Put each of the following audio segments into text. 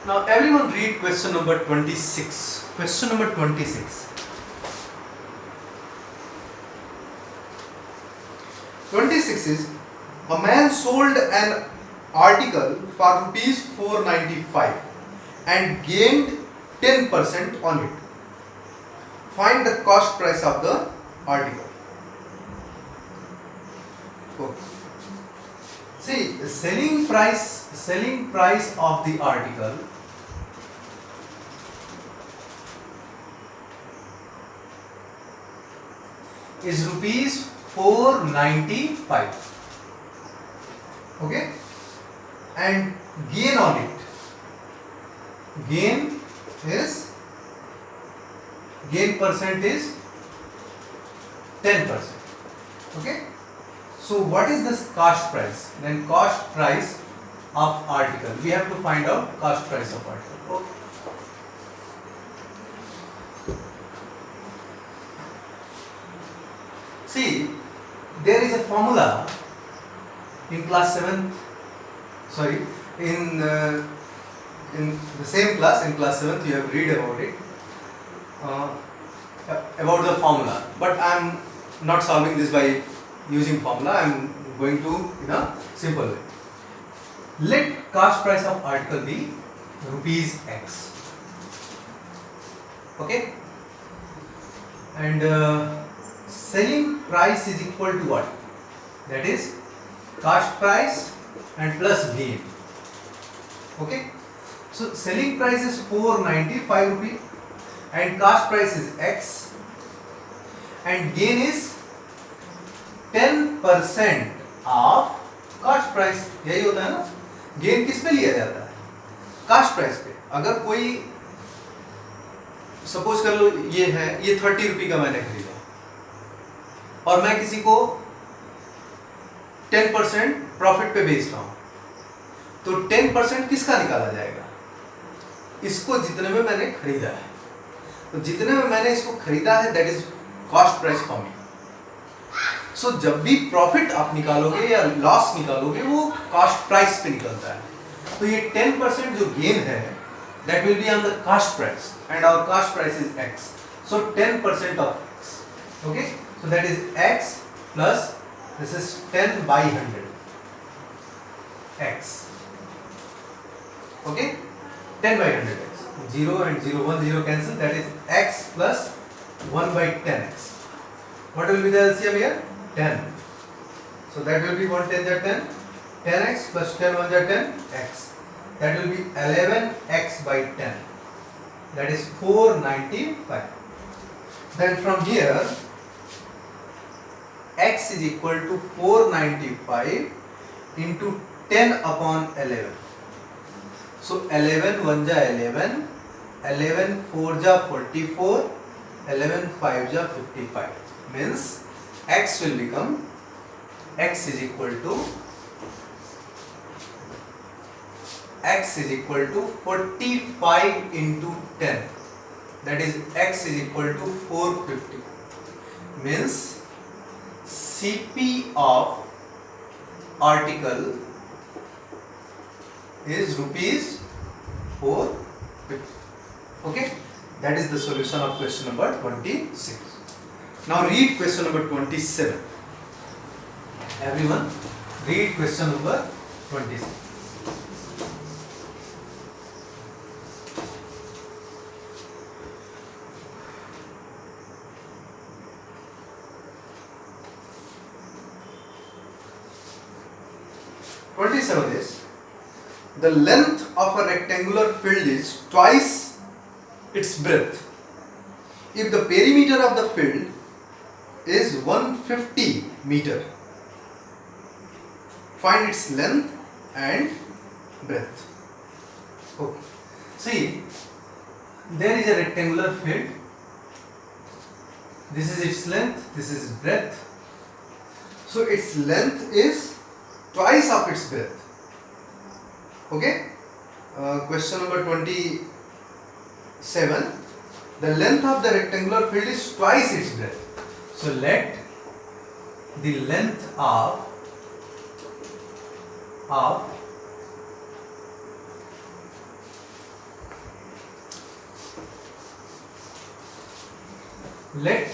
Now everyone read question number 26. Question number 26. 26 is, a man sold an article for rupees 495 and gained 10% on it. Find the cost price of the article. Okay. See, the selling price of the article is rupees 495. Okay, and gain on it. Gain percent is 10%. Okay. So what is this cost price? Then cost price of article. We have to find out cost price of article. Okay. See, there is a formula in class 7th. Sorry, in the same class, in class 7th, you have read about it, about the formula. But I am not solving this by using formula. I am going to in a simple way. Let cost price of article be rupees X. Okay, and selling price is equal to what? That is cost price and plus gain. Okay, so selling price is 495 rupees and cost price is X and gain is 10% of cost price. यही होता है ना, gain किस पे लिया जाता है? Cost price पे. अगर कोई सपोज कर लो ये है, ये 30 रुपये का मैंने खरीदा और मैं किसी को 10% प्रॉफिट पे बेच रहा हूं, तो 10% किसका निकाला जाएगा? इसको जितने में मैंने खरीदा है. तो जितने में मैंने इसको खरीदा है that is cost price for me. So जब भी प्रॉफिट आप निकालोगे या लॉस निकालोगे वो कॉस्ट प्राइस पे निकलता है. तो ये 10% जो गेन है that will be on the cost price and our cost price is X. So 10% of X. Okay, so that is X plus this is 10 by 100 X. Okay, 10 by 100 X. 0 and 0, 1 0 cancel, that is X plus 1 by 10X. What will be the LCM here? 10. So that will be 1 10 10, 10X plus 10 1 10 X. That will be 11X by 10. That is 495. Then from here X is equal to 495 into 10 upon 11. So 11 1 ja 11, 11 4 ja 44, 11 5 ja 55. Means X will become, X is equal to 45 into 10. That is X is equal to 450. Means CP of article is rupees 450. Okay, that is the solution of question number 26. Now read question number 27. Everyone read question number 27. Is the length of a rectangular field is twice its breadth if the perimeter of the field is 150 meter. Find its length and breadth. Okay. See, there is a rectangular field. This is its length, this is its breadth. So its length is twice of its breadth. Okay, question number 27. The length of the rectangular field is twice its breadth. So let the length of let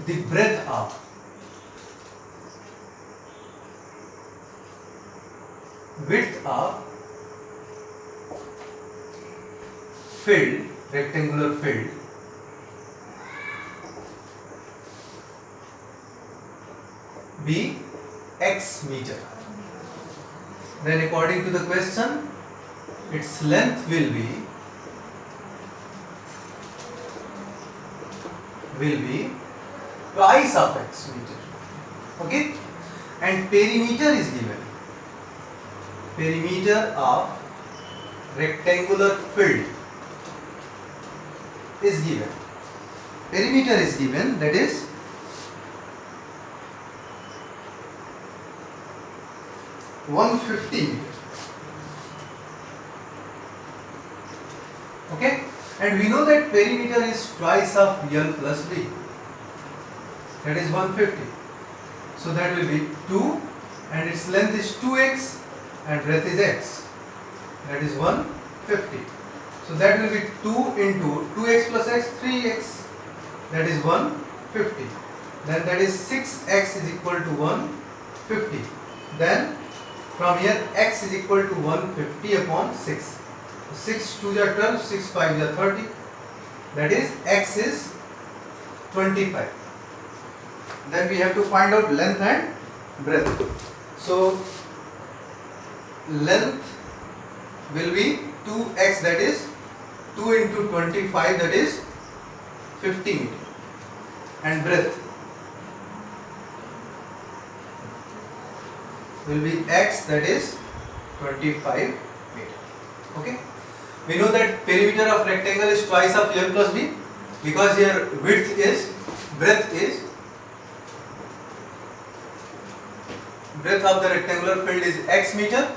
the breadth of width of filled rectangular field be x meter. Then according to the question, its length will be twice of x meter. Okay, and perimeter is given. Perimeter of rectangular field is given. Perimeter is given, that is 150 meter. Okay, and we know that perimeter is twice of L plus B, that is 150. So that will be 2, and its length is 2x and breadth is x, that is 150. So that will be 2 into 2x plus x, 3x, that is 150. Then that is 6x is equal to 150. Then from here x is equal to 150 upon 6. 6 2 are 12, 6 5 are 30. That is x is 25. Then we have to find out length and breadth. So length will be 2x, that is 2 into 25, that is 50 meter, and breadth will be x, that is 25 meter. Okay, we know that perimeter of rectangle is twice of L plus B, because here breadth of the rectangular field is x meter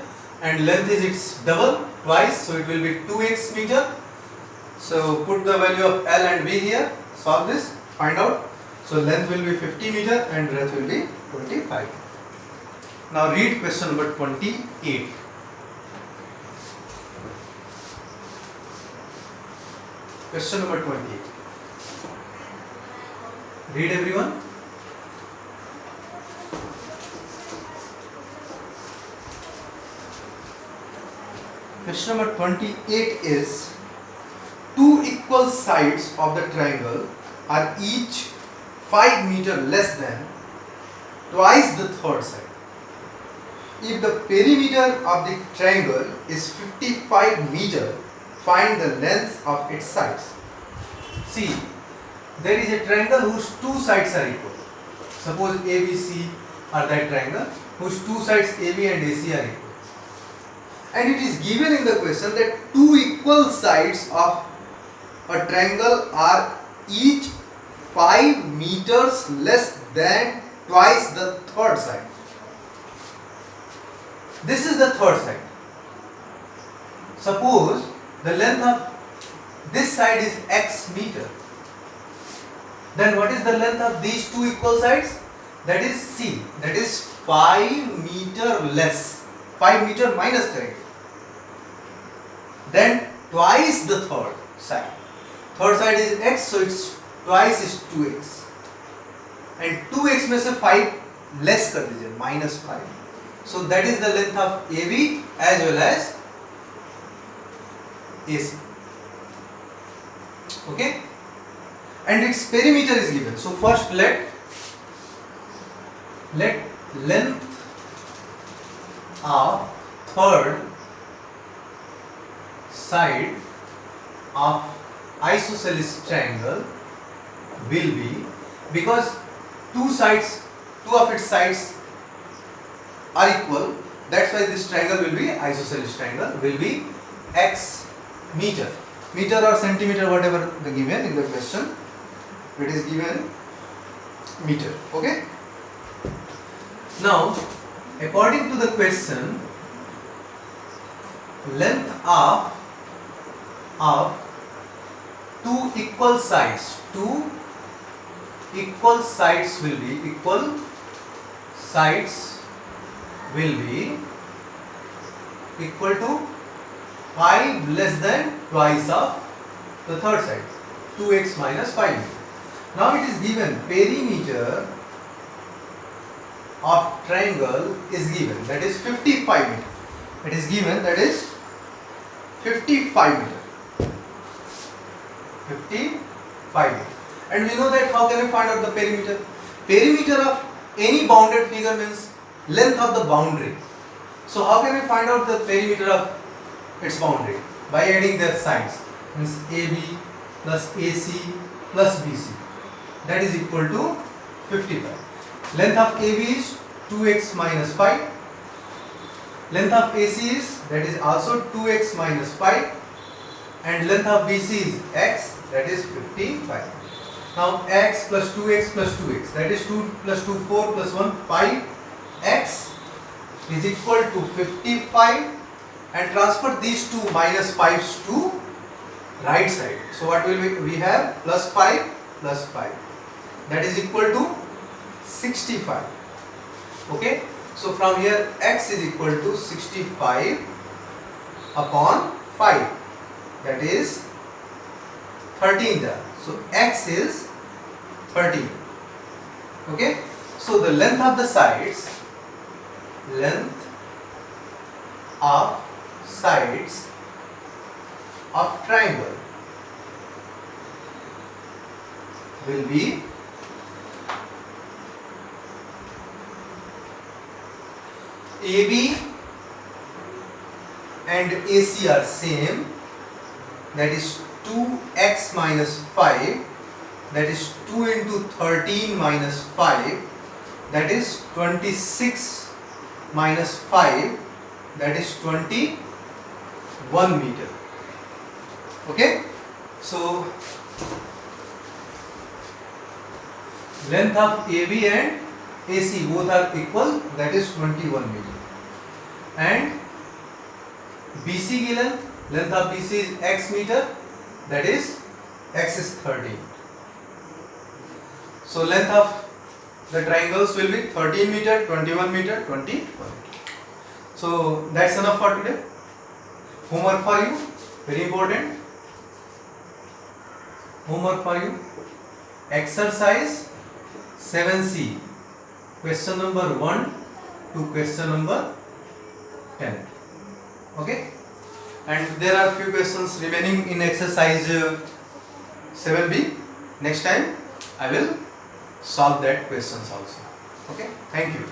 and length is its double, twice, so it will be 2x meter. So put the value of L and B here, solve this, find out. So length will be 50 meter and breadth will be 25. Now read question number 28. Question number 28. Read everyone. Question number 28 is, two equal sides of the triangle are each 5 meter less than twice the third side. If the perimeter of the triangle is 55 meter, find the length of its sides. See, there is a triangle whose two sides are equal. Suppose ABC are that triangle whose two sides AB and AC are equal. And it is given in the question that two equal sides of a triangle are each 5 meters less than twice the third side. This is the third side. Suppose the length of this side is x meter. Then what is the length of these two equal sides? That is C. That is 5 meter less. 5 meter minus 30. Then twice the third side. Third side is x, so it's twice is 2x. And 2x में से 5 less कर दीजिए, minus 5. So that is the length of AB as well as AC. Okay? And its perimeter is given. So first let length of third side of isosceles triangle will be, because two of its sides are equal, that's why this triangle will be isosceles triangle, will be x meter. Meter or centimeter, whatever the given in the question, it is given meter. Okay? Now, according to the question, length of two equal sides will be equal to 5 less than twice of the third side, 2x minus 5. Now it is given perimeter of triangle is given, that is 55 meter. It is given, that is 55 meter. 55 meter. And we know that how can we find out the perimeter? Perimeter of any bounded figure means length of the boundary. So how can we find out the perimeter of its boundary? By adding their sides. Means AB plus AC plus BC. That is equal to 55. Length of AB is 2x minus 5. Length of AC is, that is also 2x minus 5. And length of BC is x, that is 55. Now x plus 2x plus 2x, that is 2 plus 2 4 plus 1 5x is equal to 55, and transfer these two minus 5's to right side. So what will we have? Plus 5 plus 5, that is equal to 65. Okay, so from here x is equal to 65 upon 5, that is 13 there. So x is 13. Okay, so the length of the sides, of triangle will be AB and AC are same, that is 2x minus 5, that is 2 into 13 minus 5, that is 26 minus 5, that is 21 meter. Okay, so length of AB and AC both are equal, that is 21 meter. And BC की length of BC is x meter, that is x is 13. So length of the triangles will be 13 meter, 21 meter, 21 meter. So that's enough for today. Homework for you, very important. Homework for you, exercise 7C, question number 1 to question number 10. Okay, and there are few questions remaining in exercise 7B. Next time I will solve that questions also. Okay, thank you.